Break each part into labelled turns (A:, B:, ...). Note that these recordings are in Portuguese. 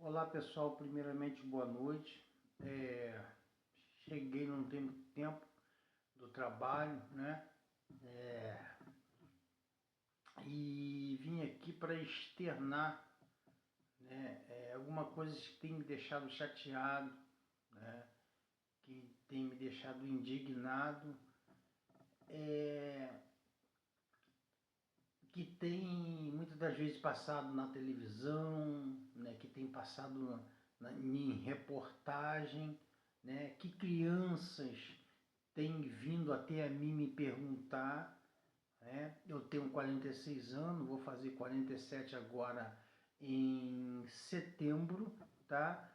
A: Olá pessoal, primeiramente boa noite. Cheguei não tem muito tempo do trabalho, né? E vim aqui para externar, né? Alguma coisa que tem me deixado chateado, né? Que tem me deixado indignado, que tem muitas das vezes passado na televisão, né? Que tem passado em reportagem, né? Que crianças tem vindo até a mim me perguntar, né? Eu tenho 46 anos, vou fazer 47 agora em setembro, tá?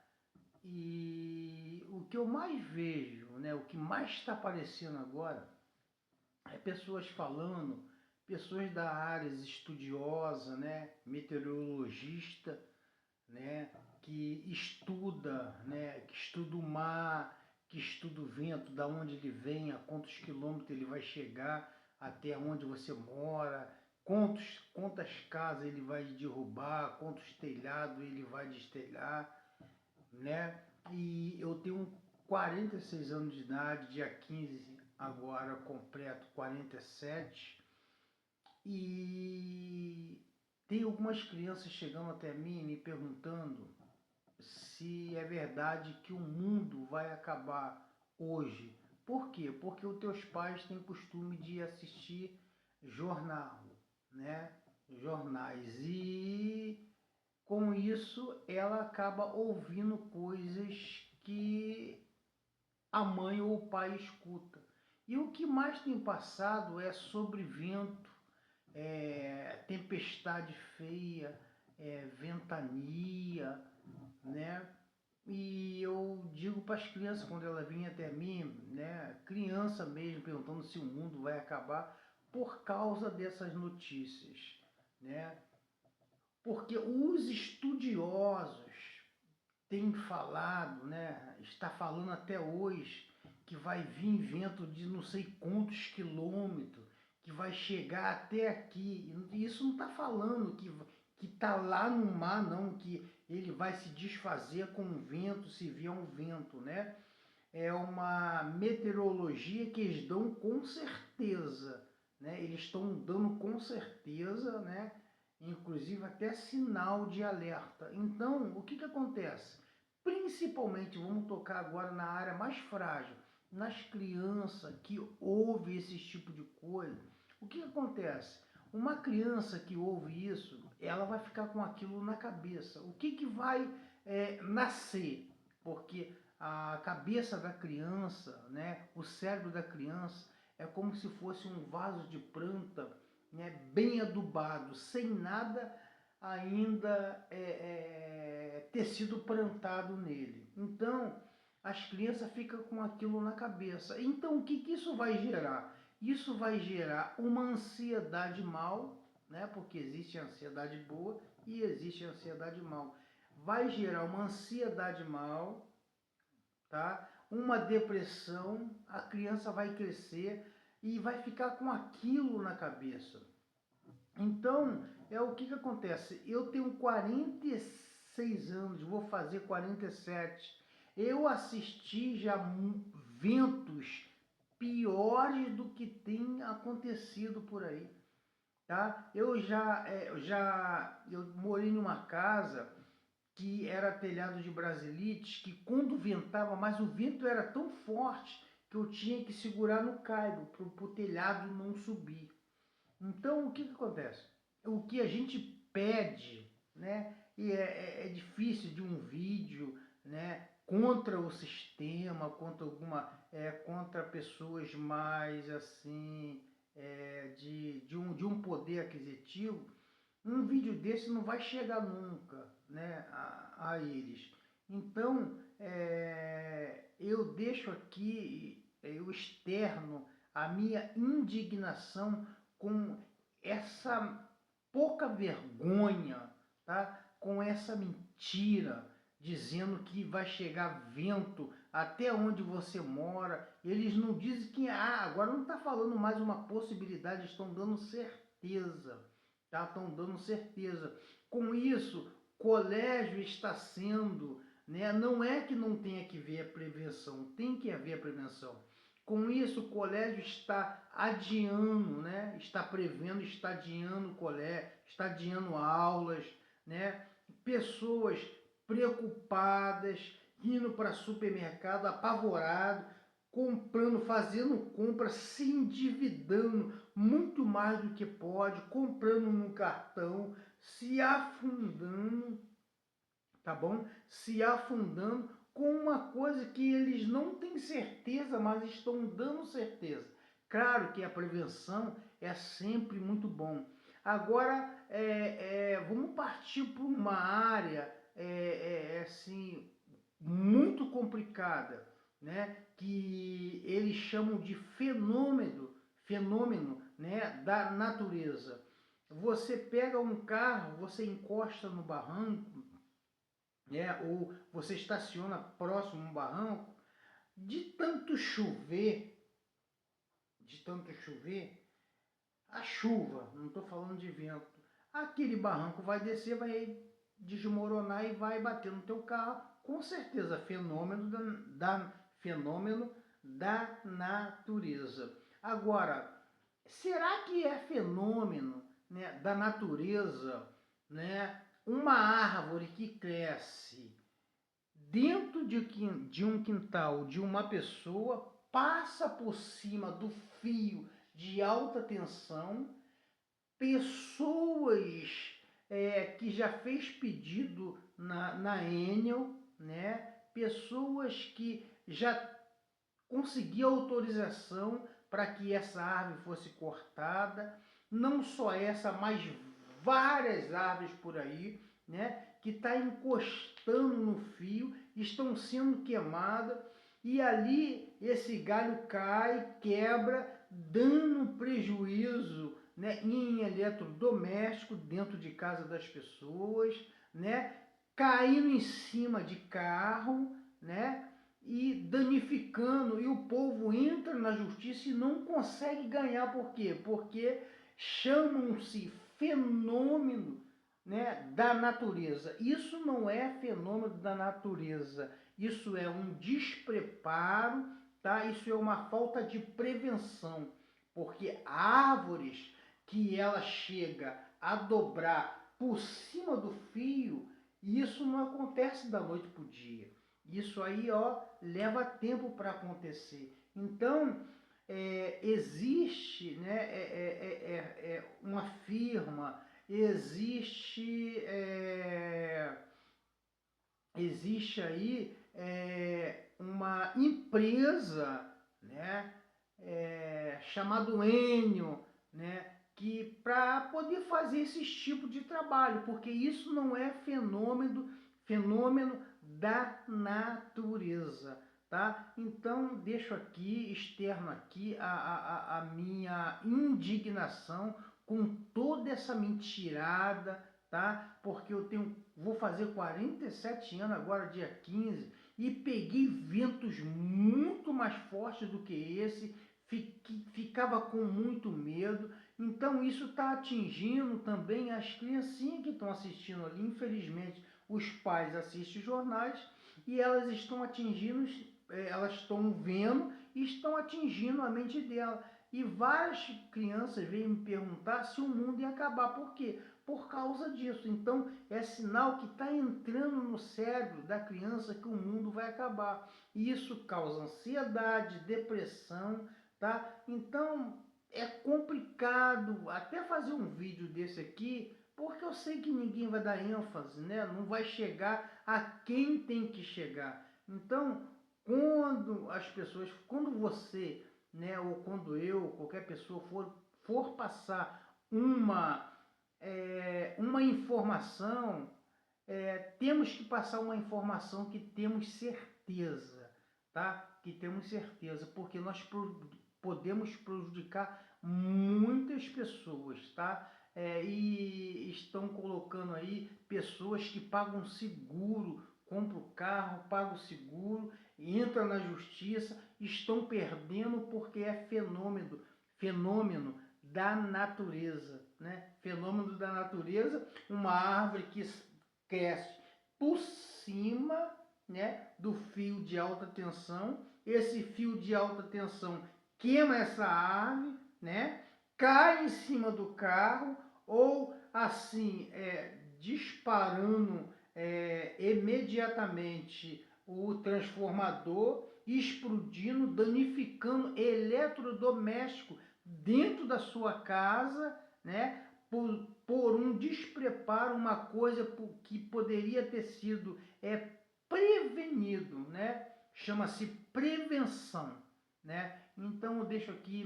A: E o que eu mais vejo, né, o que mais está aparecendo agora é pessoas falando, pessoas da área estudiosa, né, meteorologista, né, que estuda o mar, que estuda o vento, da onde ele vem, a quantos quilômetros ele vai chegar até onde você mora, quantas casas ele vai derrubar, quantos telhados ele vai destelhar, né? E eu tenho 46 anos de idade, dia 15 agora completo 47, e tem algumas crianças chegando até mim me perguntando se é verdade que o mundo vai acabar hoje. Por quê? Porque os teus pais têm costume de assistir jornal, né? Jornais. E com isso ela acaba ouvindo coisas que a mãe ou o pai escuta. E o que mais tem passado é sobre vento, tempestade feia, ventania, né? E eu digo para as crianças, quando ela vinha até mim, né, criança mesmo, perguntando se o mundo vai acabar por causa dessas notícias, né? Porque os estudiosos têm falado, né, está falando até hoje, que vai vir vento de não sei quantos quilômetros, que vai chegar até aqui. E isso não está falando que está lá no mar, não, que ele vai se desfazer com o vento, se vier um vento, né? É uma meteorologia que eles dão com certeza, né? Eles estão dando com certeza, né? Inclusive até sinal de alerta. Então, o que acontece? Principalmente, vamos tocar agora na área mais frágil, nas crianças que ouvem esse tipo de coisa. O que acontece? Uma criança que ouve isso, ela vai ficar com aquilo na cabeça. O que vai nascer? Porque a cabeça da criança, né, o cérebro da criança é como se fosse um vaso de planta, né, bem adubado, sem nada ainda ter sido plantado nele. Então, as crianças ficam com aquilo na cabeça. Então, o que isso vai gerar? Isso vai gerar uma ansiedade mal, né, porque existe a ansiedade boa e existe a ansiedade mal. Vai gerar uma ansiedade mal, tá? Uma depressão, a criança vai crescer e vai ficar com aquilo na cabeça. Então, é o que acontece. Eu tenho 46 anos, vou fazer 47. Eu assisti já ventos piores do que tem acontecido por aí, tá? Eu morei numa casa que era telhado de brasilites, que quando ventava, mas o vento era tão forte que eu tinha que segurar no caibro para o telhado não subir. Então, o que acontece? O que a gente pede, né? E é difícil de um vídeo, né? Contra o sistema, contra pessoas mais assim, de um poder aquisitivo. Um vídeo desse não vai chegar nunca, né, a eles. Então, eu deixo aqui, eu externo a minha indignação com essa pouca vergonha, tá? Com essa mentira, dizendo que vai chegar vento até onde você mora. Eles não dizem que, agora não está falando mais uma possibilidade, estão dando certeza. Tá? Estão dando certeza. Com isso, colégio está sendo, né, não é que não tenha que ver a prevenção, tem que haver a prevenção. Com isso, o colégio está adiando, né, está prevendo, está adiando o colégio, está adiando aulas, né, pessoas preocupadas, indo para supermercado, apavorado, comprando, fazendo compra, se endividando muito mais do que pode, comprando no cartão, se afundando, tá bom? Se afundando com uma coisa que eles não têm certeza, mas estão dando certeza. Claro que a prevenção é sempre muito bom. Agora, vamos partir para uma área assim, muito complicada, né? Que eles chamam de fenômeno, né? Da natureza. Você pega um carro, você encosta no barranco, né? Ou você estaciona próximo a um barranco, de tanto chover, a chuva, não estou falando de vento, aquele barranco vai descer, vai desmoronar e vai bater no teu carro, com certeza, fenômeno da natureza. Agora, será que é fenômeno, né, da natureza, né, uma árvore que cresce dentro de um quintal de uma pessoa, passa por cima do fio de alta tensão, pessoas que já fez pedido na Enel, né? Pessoas que já conseguiu autorização para que essa árvore fosse cortada, não só essa, mas várias árvores por aí, né? Que está encostando no fio, estão sendo queimadas, e ali esse galho cai, quebra, dando prejuízo, né, em eletrodoméstico dentro de casa das pessoas, né, caindo em cima de carro, né, e danificando, e o povo entra na justiça e não consegue ganhar. Por quê? Porque chamam-se fenômeno, né, da natureza. Isso não é fenômeno da natureza, isso é um despreparo, tá? Isso é uma falta de prevenção, porque árvores que ela chega a dobrar por cima do fio, isso não acontece da noite para o dia. Isso aí, ó, leva tempo para acontecer. Então, existe, né, uma firma, existe aí uma empresa, né, chamada Enel, né, que para poder fazer esse tipo de trabalho, porque isso não é fenômeno da natureza, tá? Então deixo aqui, externo aqui a minha indignação com toda essa mentirada, tá? Porque vou fazer 47 anos agora, dia 15, e peguei ventos muito mais fortes do que esse, ficava com muito medo. Então isso está atingindo também as criancinhas que estão assistindo ali. Infelizmente, os pais assistem jornais e elas estão atingindo, elas estão vendo e estão atingindo a mente dela. E várias crianças vêm me perguntar se o mundo ia acabar. Por quê? Por causa disso. Então, é sinal que está entrando no cérebro da criança que o mundo vai acabar. E isso causa ansiedade, depressão, tá? Então, é complicado até fazer um vídeo desse aqui, porque eu sei que ninguém vai dar ênfase, né? Não vai chegar a quem tem que chegar. Então, quando você, né, ou quando eu, qualquer pessoa for passar uma informação, temos que passar uma informação que temos certeza, tá? Que temos certeza, porque nós podemos prejudicar muitas pessoas, tá? E estão colocando aí pessoas que pagam seguro, compram o carro, pagam seguro, entram na justiça, estão perdendo porque é fenômeno da natureza, né? Fenômeno da natureza, uma árvore cresce por cima, né, do fio de alta tensão. Esse fio de alta tensão queima essa árvore, né, cai em cima do carro, ou assim, disparando imediatamente o transformador, explodindo, danificando eletrodoméstico dentro da sua casa, né, por um despreparo, uma coisa que poderia ter sido prevenido, né? Chama-se prevenção, né? Então eu deixo aqui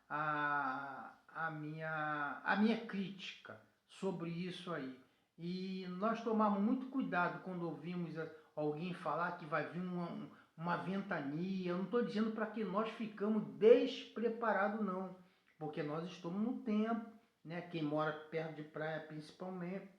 A: a minha crítica sobre isso aí. E nós tomamos muito cuidado quando ouvimos alguém falar que vai vir uma ventania. Eu não estou dizendo para que nós ficamos despreparados, não, porque nós estamos no tempo, né? Quem mora perto de praia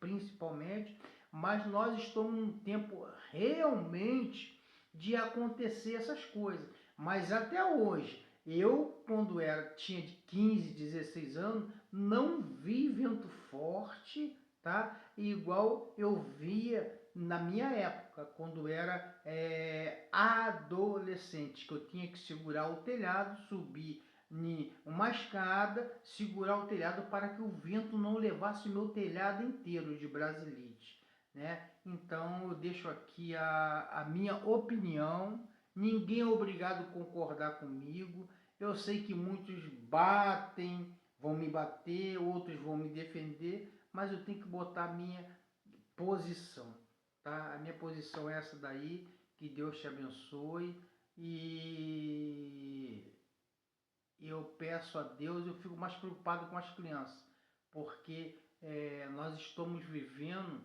A: principalmente, mas nós estamos num tempo realmente de acontecer essas coisas. Mas até hoje, eu, quando tinha de 15, 16 anos, não vi vento forte, tá? Igual eu via na minha época, quando era adolescente, que eu tinha que segurar o telhado, subir em uma escada, segurar o telhado para que o vento não levasse o meu telhado inteiro de brasilite, né? Então eu deixo aqui a minha opinião. Ninguém é obrigado a concordar comigo. Eu sei que muitos vão me bater, outros vão me defender, mas eu tenho que botar a minha posição, tá? A minha posição é essa daí. Que Deus te abençoe. E eu peço a Deus, eu fico mais preocupado com as crianças, porque nós estamos vivendo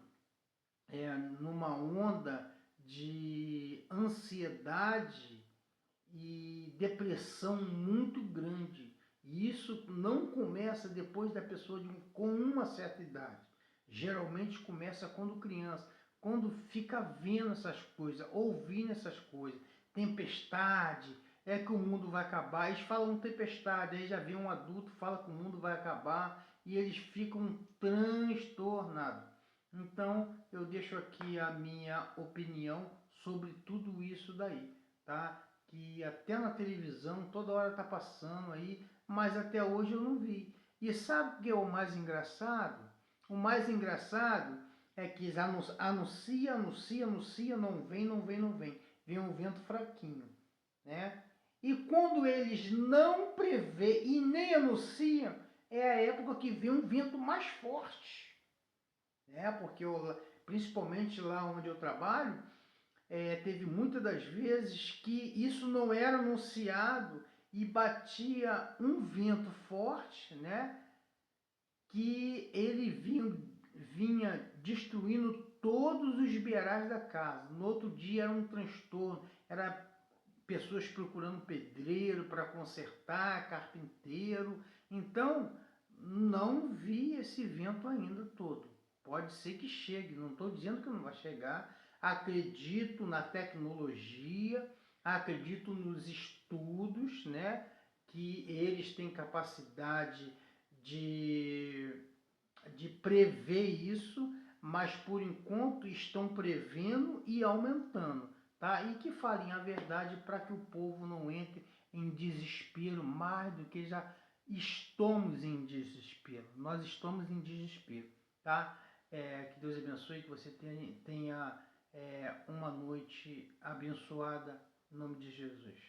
A: numa onda de ansiedade e depressão muito grande. E isso não começa depois da pessoa com uma certa idade. Geralmente começa quando criança, quando fica vendo essas coisas, ouvindo essas coisas. Tempestade, que o mundo vai acabar. Eles falam tempestade, aí já vem um adulto, fala que o mundo vai acabar e eles ficam transtornados. Então eu deixo aqui a minha opinião sobre tudo isso daí, tá? Que até na televisão toda hora tá passando aí, mas até hoje eu não vi. E sabe o que é o mais engraçado? O mais engraçado é que eles anuncia, não vem, não vem, não vem. Vem um vento fraquinho, né? E quando eles não prevê e nem anunciam, é a época que vem um vento mais forte, né? Porque principalmente lá onde eu trabalho, teve muitas das vezes que isso não era anunciado e batia um vento forte, né? Que ele vinha destruindo todos os beirais da casa. No outro dia era um transtorno, era pessoas procurando pedreiro para consertar, carpinteiro. Então, não vi esse vento ainda todo. Pode ser que chegue, não estou dizendo que não vai chegar. Acredito na tecnologia, acredito nos estudos, né? Que eles têm capacidade de prever isso, mas por enquanto estão prevendo e aumentando, tá? E que falem a verdade para que o povo não entre em desespero mais do que já estamos em desespero. Nós estamos em desespero, tá? Que Deus abençoe, que você tenha uma noite abençoada, em nome de Jesus.